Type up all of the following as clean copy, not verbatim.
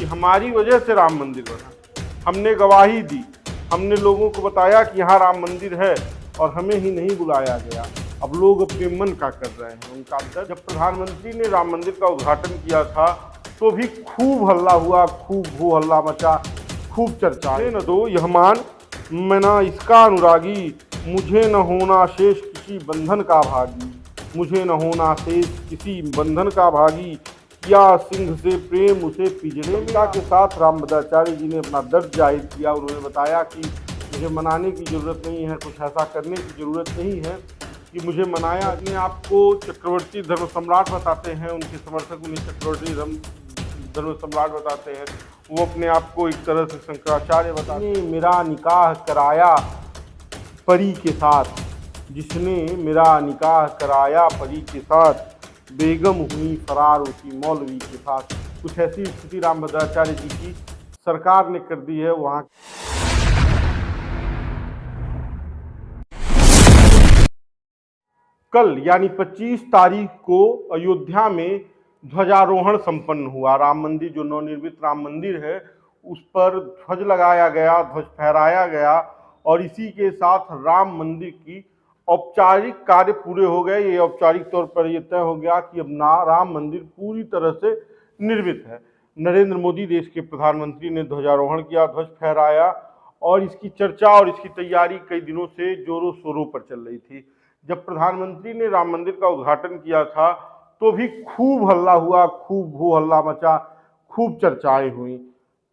कि हमारी वजह से राम मंदिर बना, हमने गवाही दी, हमने लोगों को बताया कि यहाँ राम मंदिर है और हमें ही नहीं बुलाया गया। अब लोग अपने मन का कर रहे हैं। उनका दर्द, जब प्रधानमंत्री ने राम मंदिर का उद्घाटन किया था तो भी खूब हल्ला हुआ, खूब हो हल्ला मचा, खूब चर्चा। न दो यह मान, मैं ना इसका अनुरागी, मुझे न होना शेष किसी बंधन का भागी, मुझे न होना शेष किसी बंधन का भागी, किया सिंह से प्रेम उसे पिंजरे में। के साथ रामभद्राचार्य जी ने अपना दर्द जाहिर किया। उन्होंने बताया कि मुझे मनाने की ज़रूरत नहीं है, कुछ ऐसा करने की ज़रूरत नहीं है कि मुझे मनाया। अपने आप को चक्रवर्ती धर्म सम्राट बताते हैं, उनके समर्थक उन्हें चक्रवर्ती धर्म सम्राट बताते हैं। वो अपने आप को एक तरह से शंकराचार्य बताते हैं। मेरा निकाह कराया परी के साथ, जिसने मेरा निकाह कराया परी के साथ, बेगम हुई फरार उसी मौलवी के साथ। कुछ ऐसी स्थिति रामभद्राचार्य जी की सरकार ने कर दी है। वहाँ कल यानी 25 तारीख को अयोध्या में ध्वजारोहण संपन्न हुआ। राम मंदिर, जो नवनिर्मित राम मंदिर है, उस पर ध्वज लगाया गया, ध्वज फहराया गया और इसी के साथ राम मंदिर की औपचारिक कार्य पूरे हो गए। ये औपचारिक तौर पर यह तय हो गया कि अब राम मंदिर पूरी तरह से निर्मित है। नरेंद्र मोदी देश के प्रधानमंत्री ने ध्वजारोहण किया, ध्वज फहराया और इसकी चर्चा और इसकी तैयारी कई दिनों से जोरों शोरों पर चल रही थी। जब प्रधानमंत्री ने राम मंदिर का उद्घाटन किया था तो भी खूब हल्ला हुआ, खूब हो हल्ला मचा, खूब चर्चाएं हुई।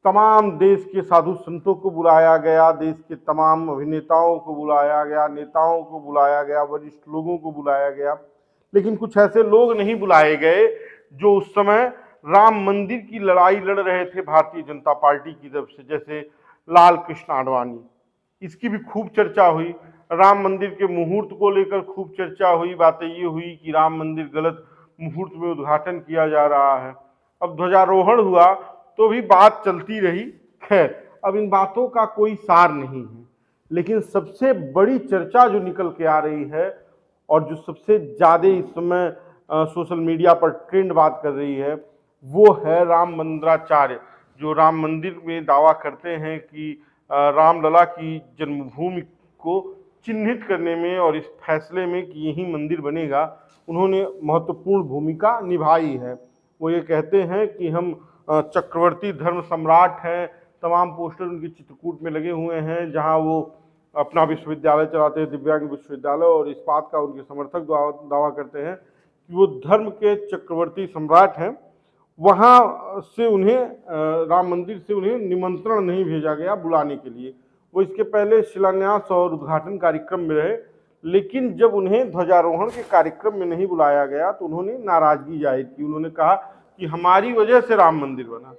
तमाम देश के साधु संतों को बुलाया गया, देश के तमाम अभिनेताओं को बुलाया गया, नेताओं को बुलाया गया, वरिष्ठ लोगों को बुलाया गया, लेकिन कुछ ऐसे लोग नहीं बुलाए गए जो उस समय राम मंदिर की लड़ाई लड़ रहे थे भारतीय जनता पार्टी की तरफ से, जैसे लाल कृष्ण आडवाणी। इसकी भी खूब चर्चा हुई। राम मंदिर के मुहूर्त को लेकर खूब चर्चा हुई। बातें ये हुई कि राम मंदिर गलत मुहूर्त में उद्घाटन किया जा रहा है। अब ध्वजारोहण हुआ तो भी बात चलती रही। खैर, अब इन बातों का कोई सार नहीं है, लेकिन सबसे बड़ी चर्चा जो निकल के आ रही है और जो सबसे ज़्यादा इस समय सोशल मीडिया पर ट्रेंड बात कर रही है, वो है राम मंदिराचार्य, जो राम मंदिर में दावा करते हैं कि रामलला की जन्मभूमि को चिन्हित करने में और इस फैसले में कि यही मंदिर बनेगा, उन्होंने महत्वपूर्ण भूमिका निभाई है। वो ये कहते हैं कि हम चक्रवर्ती धर्म सम्राट हैं। तमाम पोस्टर उनके चित्रकूट में लगे हुए हैं, जहां वो अपना विश्वविद्यालय चलाते हैं, दिव्यांग विश्वविद्यालय, और इस बात का उनके समर्थक दावा करते हैं कि वो धर्म के चक्रवर्ती सम्राट हैं। वहाँ से उन्हें राम मंदिर से उन्हें निमंत्रण नहीं भेजा गया बुलाने के लिए। वो इसके पहले शिलान्यास और उद्घाटन कार्यक्रम में रहे, लेकिन जब उन्हें ध्वजारोहण के कार्यक्रम में नहीं बुलाया गया तो उन्होंने नाराजगी जाहिर की। उन्होंने कहा कि हमारी वजह से राम मंदिर बना,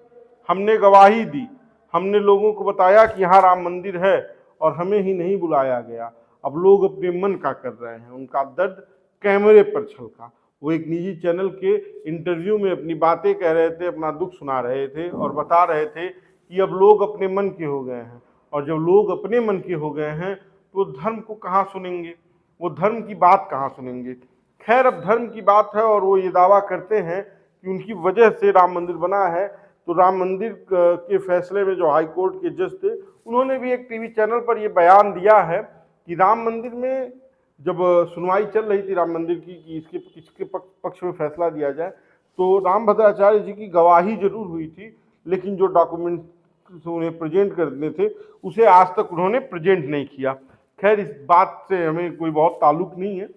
हमने गवाही दी, हमने लोगों को बताया कि यहाँ राम मंदिर है और हमें ही नहीं बुलाया गया। अब लोग अपने मन का कर रहे हैं। उनका दर्द कैमरे पर छलका। वो एक निजी चैनल के इंटरव्यू में अपनी बातें कह रहे थे, अपना दुख सुना रहे थे और बता रहे थे कि अब लोग अपने मन के हो गए हैं, और जब लोग अपने मन के हो गए हैं तो धर्म को कहाँ सुनेंगे, वो धर्म की बात कहाँ सुनेंगे। खैर, अब धर्म की बात है और वो ये दावा करते हैं कि उनकी वजह से राम मंदिर बना है। तो राम मंदिर के फैसले में जो हाई कोर्ट के जज थे, उन्होंने भी एक टीवी चैनल पर ये बयान दिया है कि राम मंदिर में जब सुनवाई चल रही थी राम मंदिर की कि किसके पक्ष में फैसला दिया जाए, तो रामभद्राचार्य जी की गवाही जरूर हुई थी, लेकिन जो डॉक्यूमेंट उन्हें प्रेजेंट करने थे उसे आज तक उन्होंने प्रेजेंट नहीं किया। खैर, इस बात से हमें कोई बहुत ताल्लुक नहीं है,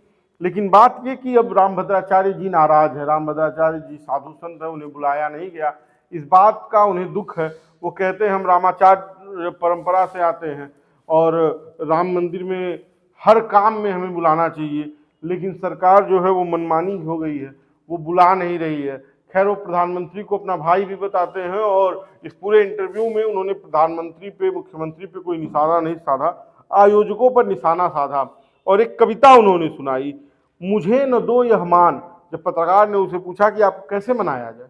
लेकिन बात ये कि अब रामभद्राचार्य जी नाराज है। रामभद्राचार्य जी साधु संत है, उन्हें बुलाया नहीं गया, इस बात का उन्हें दुख है। वो कहते हैं हम रामाचार्य परंपरा से आते हैं और राम मंदिर में हर काम में हमें बुलाना चाहिए, लेकिन सरकार जो है वो मनमानी हो गई है, वो बुला नहीं रही है। खैर, वो प्रधानमंत्री को अपना भाई भी बताते हैं और इस पूरे इंटरव्यू में उन्होंने प्रधानमंत्री पे, मुख्यमंत्री पे कोई निशाना नहीं साधा, आयोजकों पर निशाना साधा और एक कविता उन्होंने सुनाई, मुझे न दो यह मान। जब पत्रकार ने उसे पूछा कि आपको कैसे मनाया जाए,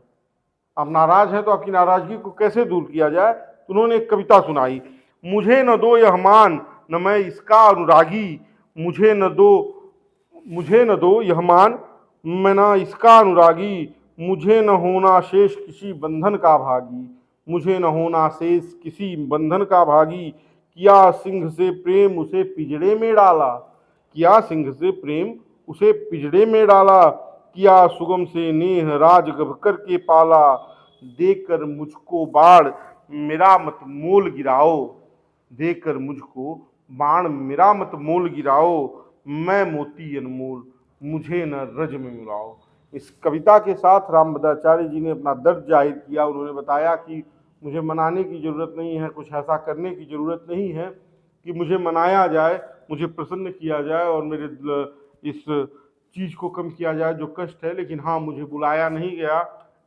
आप नाराज हैं तो आपकी नाराजगी को कैसे दूर किया जाए, तो उन्होंने एक कविता सुनाई, मुझे न दो यह मान, न मैं इसका अनुरागी, मुझे न दो यह मान, मैं ना इसका अनुरागी, मुझे न होना शेष किसी बंधन का भागी, मुझे न होना शेष किसी बंधन का भागी, किया सिंह से प्रेम उसे पिंजड़े में डाला, किया सिंह से प्रेम उसे पिंजड़े में डाला, किया सुगम से नेह राज गभ करके पाला, देकर मुझको बाढ़ मेरा मत मोल गिराओ, देकर मुझको बाण मेरा मत मोल गिराओ, मैं मोती अनमोल मुझे न रज में मिलाओ। इस कविता के साथ रामभद्राचार्य जी ने अपना दर्द जाहिर किया। उन्होंने बताया कि मुझे मनाने की ज़रूरत नहीं है, कुछ ऐसा करने की ज़रूरत नहीं है कि मुझे मनाया जाए, मुझे प्रसन्न किया जाए और मेरे इस चीज़ को कम किया जाए जो कष्ट है, लेकिन हाँ, मुझे बुलाया नहीं गया,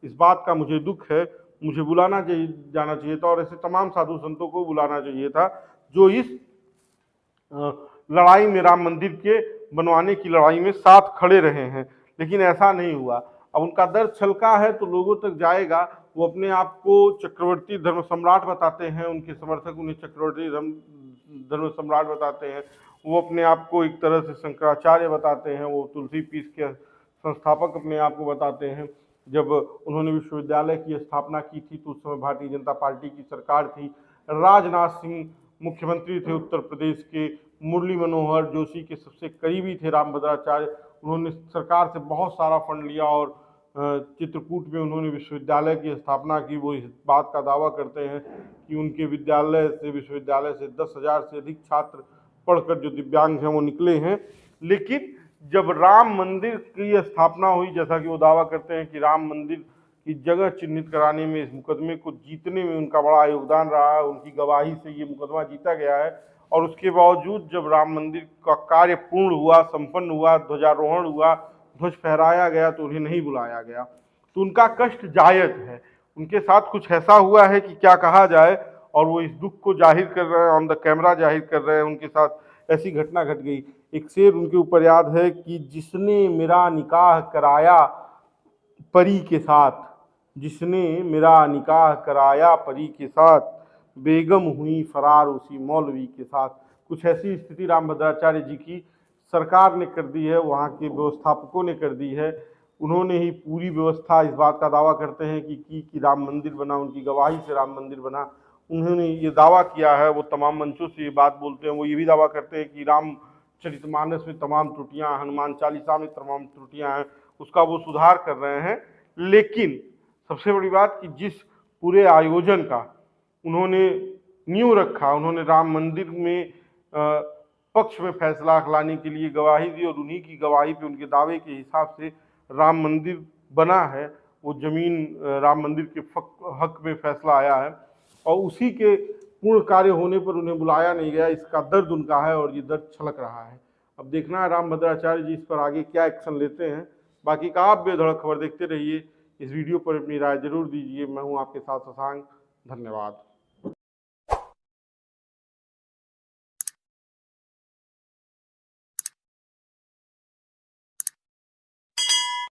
इस बात का मुझे दुख है। मुझे बुलाना जाना चाहिए था और ऐसे तमाम साधु संतों को बुलाना चाहिए था जो इस लड़ाई में, राम मंदिर के बनवाने की लड़ाई में साथ खड़े रहे हैं, लेकिन ऐसा नहीं हुआ। अब उनका दर्द छलका है तो लोगों तक जाएगा। वो अपने आप को चक्रवर्ती धर्म सम्राट बताते हैं, उनके समर्थक उन्हें चक्रवर्ती धर्म सम्राट बताते हैं। वो अपने आप को एक तरह से शंकराचार्य बताते हैं, वो तुलसी पीस के संस्थापक अपने आप को बताते हैं। जब उन्होंने विश्वविद्यालय की स्थापना की थी तो उस समय भारतीय जनता पार्टी की सरकार थी, राजनाथ सिंह मुख्यमंत्री थे उत्तर प्रदेश के, मुरली मनोहर जोशी के सबसे करीबी थे रामभद्राचार्य। उन्होंने सरकार से बहुत सारा फंड लिया और चित्रकूट में उन्होंने विश्वविद्यालय की स्थापना की। वो इस बात का दावा करते हैं कि उनके विश्वविद्यालय से 10,000 से अधिक छात्र पढ़कर जो दिव्यांग हैं वो निकले हैं। लेकिन जब राम मंदिर की स्थापना हुई, जैसा कि वो दावा करते हैं कि राम मंदिर की जगह चिन्हित कराने में, इस मुकदमे को जीतने में उनका बड़ा योगदान रहा है, उनकी गवाही से ये मुकदमा जीता गया है। और उसके बावजूद जब राम मंदिर का कार्य पूर्ण हुआ, संपन्न हुआ, ध्वजारोहण हुआ, ध्वज फहराया गया, तो उन्हें नहीं बुलाया गया। तो उनका कष्ट जायज है, उनके साथ कुछ ऐसा हुआ है कि क्या कहा जाए, और वो इस दुख को जाहिर कर रहे हैं, ऑन द कैमरा जाहिर कर रहे हैं। उनके साथ ऐसी घटना घट गई। एक शेर उनके ऊपर याद है कि जिसने मेरा निकाह कराया परी के साथ, जिसने मेरा निकाह कराया परी के साथ, बेगम हुई फरार उसी मौलवी के साथ। कुछ ऐसी स्थिति रामभद्राचार्य जी की सरकार ने कर दी है, वहाँ के व्यवस्थापकों ने कर दी है। उन्होंने ही पूरी व्यवस्था, इस बात का दावा करते हैं कि राम मंदिर बना, उनकी गवाही से राम मंदिर बना। उन्होंने ये दावा किया है, वो तमाम मंचों से ये बात बोलते हैं। वो ये भी दावा करते हैं कि रामचरितमानस में तमाम त्रुटियां, हनुमान चालीसा में तमाम त्रुटियां हैं, उसका वो सुधार कर रहे हैं। लेकिन सबसे बड़ी बात कि जिस पूरे आयोजन का उन्होंने नींव रखा, उन्होंने राम मंदिर में पक्ष में फैसला लाने के लिए गवाही दी, और उन्हीं की गवाही पे, उनके दावे के हिसाब से राम मंदिर बना है। वो जमीन राम मंदिर के हक में फैसला आया है, और उसी के पूर्ण कार्य होने पर उन्हें बुलाया नहीं गया। इसका दर्द उनका है और ये दर्द छलक रहा है। अब देखना है रामभद्राचार्य जी इस पर आगे क्या एक्शन लेते हैं। बाकी का आप बेधड़क खबर देखते रहिए। इस वीडियो पर अपनी राय जरूर दीजिए। मैं हूं आपके साथ शशांक। धन्यवाद।